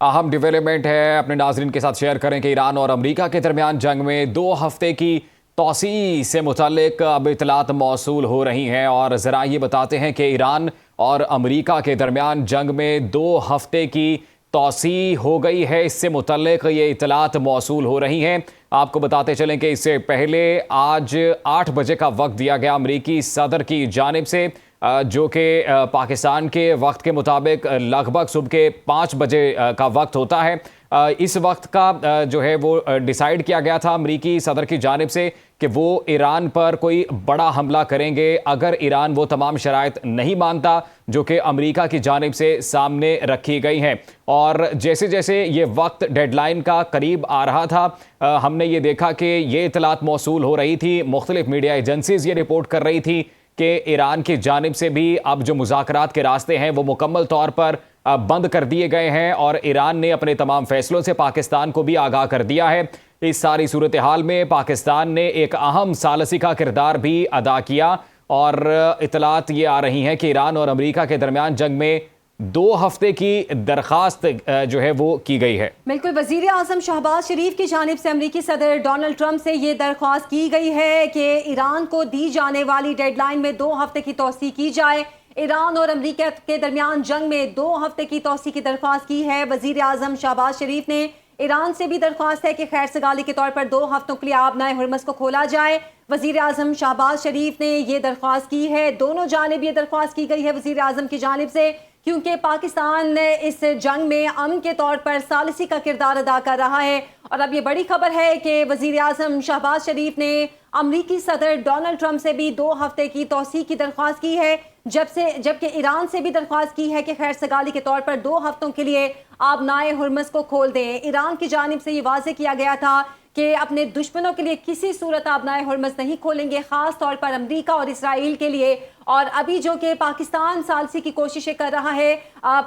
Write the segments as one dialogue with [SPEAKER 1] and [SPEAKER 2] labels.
[SPEAKER 1] اہم ڈیولپمنٹ ہے اپنے ناظرین کے ساتھ شیئر کریں کہ ایران اور امریکہ کے درمیان جنگ میں 2 ہفتے کی توسیع سے متعلق اب اطلاعات موصول ہو رہی ہیں، اور ذرائع یہ بتاتے ہیں کہ ایران اور امریکہ کے درمیان جنگ میں 2 ہفتے کی توسیع ہو گئی ہے۔ اس سے متعلق یہ اطلاعات موصول ہو رہی ہیں۔ آپ کو بتاتے چلیں کہ اس سے پہلے آج 8 بجے کا وقت دیا گیا امریکی صدر کی جانب سے، جو کہ پاکستان کے وقت کے مطابق لگ بھگ صبح کے 5 بجے کا وقت ہوتا ہے۔ اس وقت کا جو ہے وہ ڈیسائیڈ کیا گیا تھا امریکی صدر کی جانب سے کہ وہ ایران پر کوئی بڑا حملہ کریں گے اگر ایران وہ تمام شرائط نہیں مانتا جو کہ امریکہ کی جانب سے سامنے رکھی گئی ہیں۔ اور جیسے جیسے یہ وقت ڈیڈ لائن کا قریب آ رہا تھا، ہم نے یہ دیکھا کہ یہ اطلاعات موصول ہو رہی تھی، مختلف میڈیا ایجنسیز یہ رپورٹ کر رہی تھی کہ ایران کی جانب سے بھی اب جو مذاکرات کے راستے ہیں وہ مکمل طور پر بند کر دیے گئے ہیں، اور ایران نے اپنے تمام فیصلوں سے پاکستان کو بھی آگاہ کر دیا ہے۔ اس ساری صورتحال میں پاکستان نے ایک اہم ثالثی کا کردار بھی ادا کیا، اور اطلاعات یہ آ رہی ہیں کہ ایران اور امریکہ کے درمیان جنگ میں 2 ہفتے کی درخواست جو ہے وہ کی گئی ہے۔
[SPEAKER 2] بالکل، وزیر اعظم شہباز شریف کی جانب سے امریکی صدر ڈونلڈ ٹرمپ سے یہ درخواست کی گئی ہے کہ ایران کو دی جانے والی ڈیڈ لائن میں 2 ہفتے کی توسیع کی جائے۔ ایران اور امریکہ کے درمیان جنگ میں 2 ہفتے کی توسیع کی درخواست کی ہے۔ وزیر اعظم شہباز شریف نے ایران سے بھی درخواست ہے کہ خیر سگالی کے طور پر 2 ہفتوں کے لیے آبنائے ہرمز کو کھولا جائے۔ وزیر اعظم شہباز شریف نے یہ درخواست کی ہے، دونوں جانب یہ درخواست کی گئی ہے وزیر اعظم کی جانب سے، کیونکہ پاکستان اس جنگ میں امن کے طور پر ثالثی کا کردار ادا کر رہا ہے۔ اور اب یہ بڑی خبر ہے کہ وزیر اعظم شہباز شریف نے امریکی صدر ڈونلڈ ٹرمپ سے بھی 2 ہفتے کی توسیع کی درخواست کی ہے، جبکہ ایران سے بھی درخواست کی ہے کہ خیر سگالی کے طور پر 2 ہفتوں کے لیے آبنائے ہرمز کو کھول دیں۔ ایران کی جانب سے یہ واضح کیا گیا تھا کہ اپنے دشمنوں کے لیے کسی صورت آبنائے ہرمز نہیں کھولیں گے، خاص طور پر امریکہ اور اسرائیل کے لیے۔ اور ابھی جو کہ پاکستان ثالثی کی کوششیں کر رہا ہے،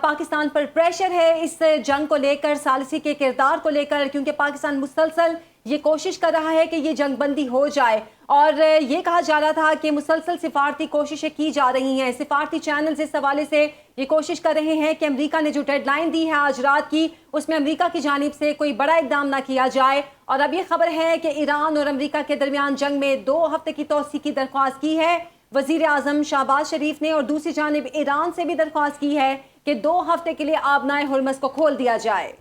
[SPEAKER 2] پاکستان پر پریشر ہے اس جنگ کو لے کر، ثالثی کے کردار کو لے کر، کیونکہ پاکستان مسلسل یہ کوشش کر رہا ہے کہ یہ جنگ بندی ہو جائے، اور یہ کہا جا رہا تھا کہ مسلسل سفارتی کوششیں کی جا رہی ہیں، سفارتی چینلز اس حوالے سے یہ کوشش کر رہے ہیں کہ امریکہ نے جو ڈیڈ لائن دی ہے آج رات کی، اس میں امریکہ کی جانب سے کوئی بڑا اقدام نہ کیا جائے۔ اور اب یہ خبر ہے کہ ایران اور امریکہ کے درمیان جنگ میں 2 ہفتے کی توسیع کی درخواست کی ہے وزیر اعظم شہباز شریف نے، اور دوسری جانب ایران سے بھی درخواست کی ہے کہ 2 ہفتے کے لیے آبنائے ہرمز کو کھول دیا جائے۔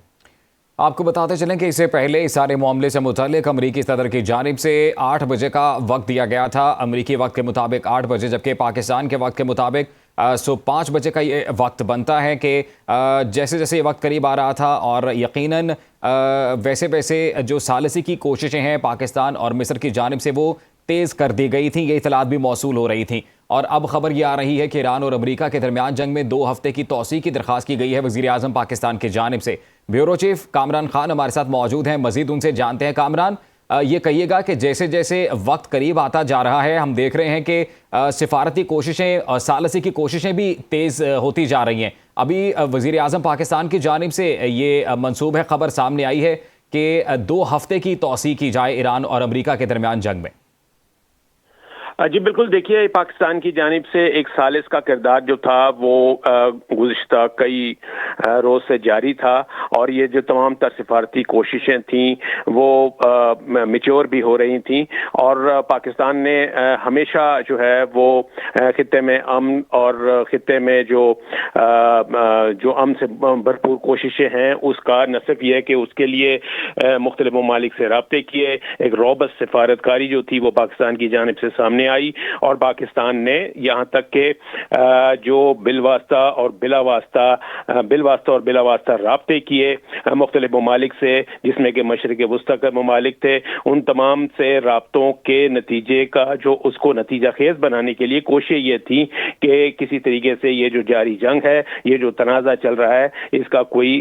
[SPEAKER 1] آپ کو بتاتے چلیں کہ اس سے پہلے اس سارے معاملے سے متعلق امریکی صدر کی جانب سے 8 بجے کا وقت دیا گیا تھا، امریکی وقت کے مطابق 8 بجے، جبکہ پاکستان کے وقت کے مطابق صبح 5 بجے کا یہ وقت بنتا ہے کہ جیسے جیسے یہ وقت قریب آ رہا تھا، اور یقیناً ویسے ویسے جو ثالثی کی کوششیں ہیں پاکستان اور مصر کی جانب سے وہ تیز کر دی گئی تھیں، یہ اطلاعات بھی موصول ہو رہی تھیں۔ اور اب خبر یہ آ رہی ہے کہ ایران اور امریکہ کے درمیان جنگ میں 2 ہفتے کی توسیع کی درخواست کی گئی ہے وزیر اعظم پاکستان کی جانب سے۔ بیورو چیف کامران خان ہمارے ساتھ موجود ہیں، مزید ان سے جانتے ہیں۔ کامران، یہ کہیے گا کہ جیسے جیسے وقت قریب آتا جا رہا ہے، ہم دیکھ رہے ہیں کہ سفارتی کوششیں اور ثالثی کی کوششیں بھی تیز ہوتی جا رہی ہیں۔ ابھی وزیر اعظم پاکستان کی جانب سے یہ منسوب ہے، خبر سامنے آئی ہے کہ 2 ہفتے کی توسیع کی جائے ایران اور امریکہ کے درمیان جنگ میں۔
[SPEAKER 3] جی بالکل، دیکھیے پاکستان کی جانب سے ایک ثالث کا کردار جو تھا وہ گزشتہ کئی روز سے جاری تھا، اور یہ جو تمام تر سفارتی کوششیں تھیں وہ میچور بھی ہو رہی تھیں، اور پاکستان نے ہمیشہ جو ہے وہ خطے میں امن اور خطے میں جو امن سے بھرپور کوششیں ہیں اس کا نہ صرف یہ ہے کہ اس کے لیے مختلف ممالک سے رابطے کیے، ایک روبس سفارتکاری جو تھی وہ پاکستان کی جانب سے سامنے آئی، اور پاکستان نے یہاں تک کہ جو بالواسطہ اور بلا واسطہ رابطے کیے مختلف ممالک سے، جس میں کہ مشرق وسطیٰ کے ممالک تھے، ان تمام سے رابطوں کے نتیجے کا جو اس کو نتیجہ خیز بنانے کے لیے کوشش یہ تھی کہ کسی طریقے سے یہ جو جاری جنگ ہے، یہ جو تنازع چل رہا ہے، اس کا کوئی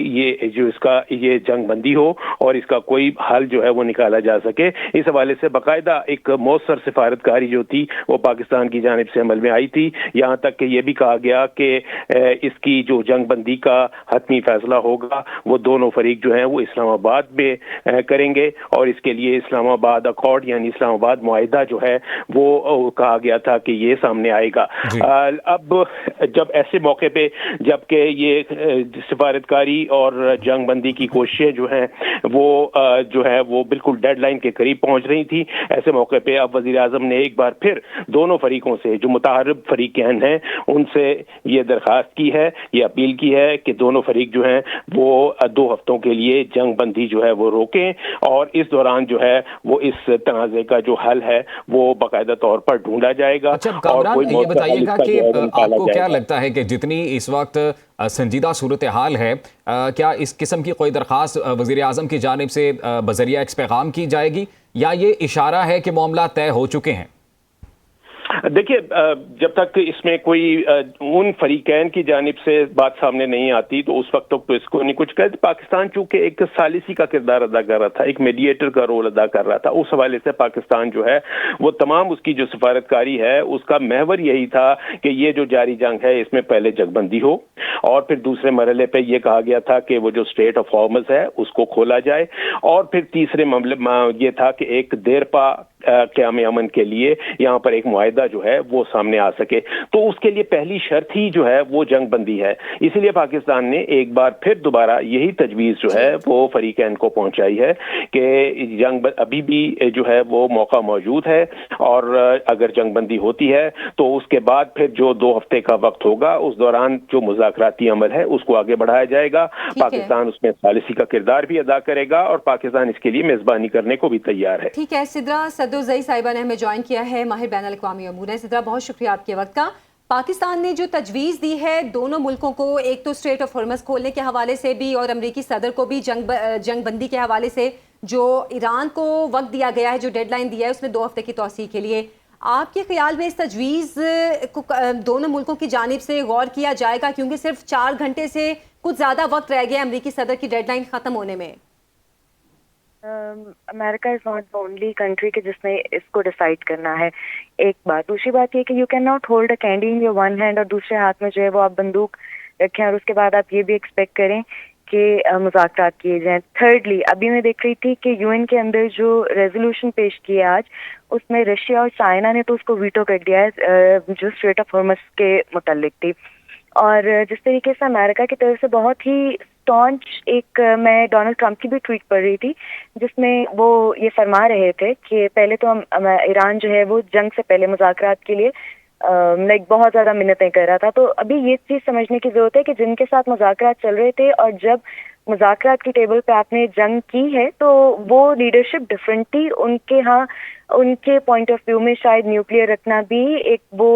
[SPEAKER 3] یہ جنگ بندی ہو اور اس کا کوئی حل جو ہے وہ نکالا جا سکے۔ اس حوالے سے باقاعدہ ایک مؤثر سفارتکاری جو تھی وہ پاکستان کی جانب سے عمل میں آئی تھی، یہاں تک کہ یہ بھی کہا گیا کہ اس کی جو جنگ بندی کا حتمی فیصلہ ہوگا وہ وہ دونوں فریق جو ہیں وہ اسلام آباد میں کریں گے، اور اس کے لیے اسلام آباد اکارڈ یعنی اسلام آباد معاہدہ جو ہے وہ کہا گیا تھا کہ یہ سامنے آئے گا۔ اب جب ایسے موقع پہ جبکہ یہ سفارتکاری اور جنگ بندی کی کوششیں جو ہیں وہ جو ہے وہ بالکل ڈیڈ لائن کے قریب پہنچ رہی تھی، ایسے موقع پہ اب وزیر اعظم نے ایک بار پھر دونوں فریقوں سے جو متحارب فریقین ہیں ان سے یہ درخواست کی ہے، یہ اپیل کی ہے کہ دونوں فریق جو ہیں وہ 2 ہفتوں کے لیے جنگ بندی جو ہے وہ روکیں، اور اس دوران جو ہے وہ اس تنازع کا جو حل ہے وہ باقاعدہ طور پر ڈھونڈا جائے گا۔
[SPEAKER 1] اچھا
[SPEAKER 3] اور
[SPEAKER 1] کامران، یہ بتائیے گا کہ آپ کو کیا لگتا ہے کہ جتنی اس وقت سنجیدہ صورتحال ہے، کیا اس قسم کی کوئی درخواست وزیر اعظم کی جانب سے بذریعہ ایکس پیغام کی جائے گی، یا یہ اشارہ ہے کہ معاملات طے ہو چکے ہیں؟
[SPEAKER 3] دیکھیے، جب تک اس میں کوئی ان فریقین کی جانب سے بات سامنے نہیں آتی تو اس وقت تک تو اس کو نہیں کچھ کہتے۔ پاکستان چونکہ ایک ثالثی کا کردار ادا کر رہا تھا، ایک میڈیٹر کا رول ادا کر رہا تھا، اس حوالے سے پاکستان جو ہے وہ تمام اس کی جو سفارتکاری ہے اس کا محور یہی تھا کہ یہ جو جاری جنگ ہے اس میں پہلے جنگ بندی ہو، اور پھر دوسرے مرحلے پہ یہ کہا گیا تھا کہ وہ جو اسٹیٹ آف ہارمز ہے اس کو کھولا جائے، اور پھر تیسرے معاملے یہ تھا کہ ایک دیرپا قیام امن کے لیے یہاں پر ایک معاہدہ جو ہے وہ سامنے آ سکے۔ تو اس کے لیے پہلی شرط ہی جو ہے وہ جنگ بندی ہے، اسی لیے پاکستان نے ایک بار پھر دوبارہ یہی تجویز جو ہے وہ فریقین کو پہنچائی ہے کہ جنگ ابھی بھی جو ہے وہ موقع موجود ہے، اور اگر جنگ بندی ہوتی ہے تو اس کے بعد پھر جو 2 ہفتے کا وقت ہوگا اس دوران جو مذاکراتی عمل ہے اس کو آگے بڑھایا جائے گا۔ پاکستان اس میں ثالثی کا کردار بھی ادا کرے گا، اور پاکستان اس کے لیے میزبانی کرنے کو بھی تیار ہے۔
[SPEAKER 2] ٹھیک ہے، سدرا صدرزئی صاحبہ نے ہمیں جوائن کیا ہے، ماہر بین الاقوامی امور ہے۔ سدرا، بہت شکریہ آپ کے وقت کا۔ پاکستان نے جو تجویز دی ہے دونوں ملکوں کو، ایک تو اسٹریٹ آف ہارمز کھولنے کے حوالے سے بھی اور امریکی صدر کو بھی جنگ بندی کے حوالے سے، جو ایران کو وقت دیا گیا ہے، جو ڈیڈ لائن دیا ہے اس میں 2 ہفتے کی توسیع کے لیے، آپ کے خیال میں اس تجویز کو دونوں ملکوں کی جانب سے غور کیا جائے گا؟ کیونکہ صرف 4 گھنٹے سے کچھ زیادہ وقت رہ گیا امریکی صدر کی ڈیڈ لائن ختم ہونے میں۔
[SPEAKER 4] America is not the only country کہ جس نے اس کو ڈیسائیڈ کرنا ہے، ایک بات۔ دوسری بات یہ کہ you can not hold a candy in your one hand اور دوسرے ہاتھ میں جو ہے وہ آپ بندوق رکھیں، اور اس کے بعد آپ یہ بھی ایکسپیکٹ کریں کہ مذاکرات کیے جائیں۔ تھرڈلی، ابھی میں دیکھ رہی تھی کہ یو این کے اندر جو ریزولوشن پیش کی ہے آج، اس میں رشیا اور چائنا نے تو اس کو ویٹو کر دیا ہے جو اسٹریٹ آف ہارمز کے متعلق تھی، اور جس طریقے سے امریکہ کی طرف سے بہت ہی اسٹانچ ایک، میں ڈونلڈ ٹرمپ کی بھی ٹویٹ پڑھ رہی تھی جس میں وہ یہ فرما رہے تھے کہ پہلے تو ایران جو ہے وہ جنگ سے پہلے مذاکرات کے لیے بہت زیادہ منتیں کر رہا تھا۔ تو ابھی یہ چیز سمجھنے کی ضرورت ہے کہ جن کے ساتھ مذاکرات چل رہے تھے اور جب مذاکرات کی ٹیبل پہ آپ نے جنگ کی ہے تو وہ لیڈرشپ ڈفرینٹ تھی، ان کے ہاں ان کے پوائنٹ آف ویو میں شاید نیوکلیئر رکھنا بھی ایک وہ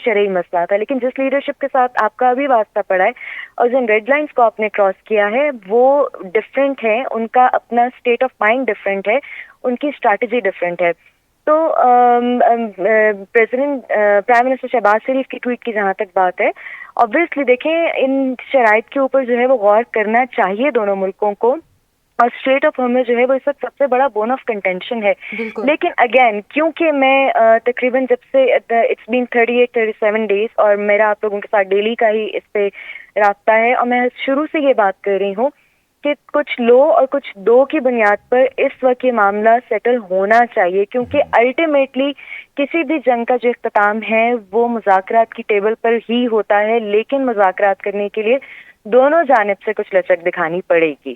[SPEAKER 4] شرعی مسئلہ تھا، لیکن جس لیڈرشپ کے ساتھ آپ کا ابھی واسطہ پڑا ہے اور جن ریڈ لائنز کو آپ نے کراس کیا ہے وہ ڈفرینٹ ہے، ان کا اپنا اسٹیٹ آف مائنڈ ڈفرینٹ ہے، ان کی اسٹریٹجی ڈفرینٹ ہے۔ تو پرائم منسٹر شہباز شریف کی ٹویٹ کی جہاں تک بات ہے، obviously دیکھیں ان شرائط کے اوپر جو ہے وہ غور کرنا چاہیے دونوں ملکوں کو، اور اسٹریٹ آف ہارمز جو ہے وہ اس وقت سب سے بڑا بون آف کنٹینشن ہے۔ لیکن اگین کیونکہ میں تقریباً جب سے اٹس بین 38-37 days اور میرا آپ لوگوں کے ساتھ ڈیلی کا ہی اس پہ رابطہ ہے، اور میں شروع سے یہ بات کر رہی ہوں کہ کچھ لو اور کچھ دو کی بنیاد پر اس وقت یہ معاملہ سیٹل ہونا چاہیے، کیونکہ الٹیمیٹلی کسی بھی جنگ کا جو اختتام ہے وہ مذاکرات کی ٹیبل پر ہی ہوتا ہے، لیکن مذاکرات کرنے کے لیے دونوں جانب سے کچھ لچک دکھانی پڑے گی۔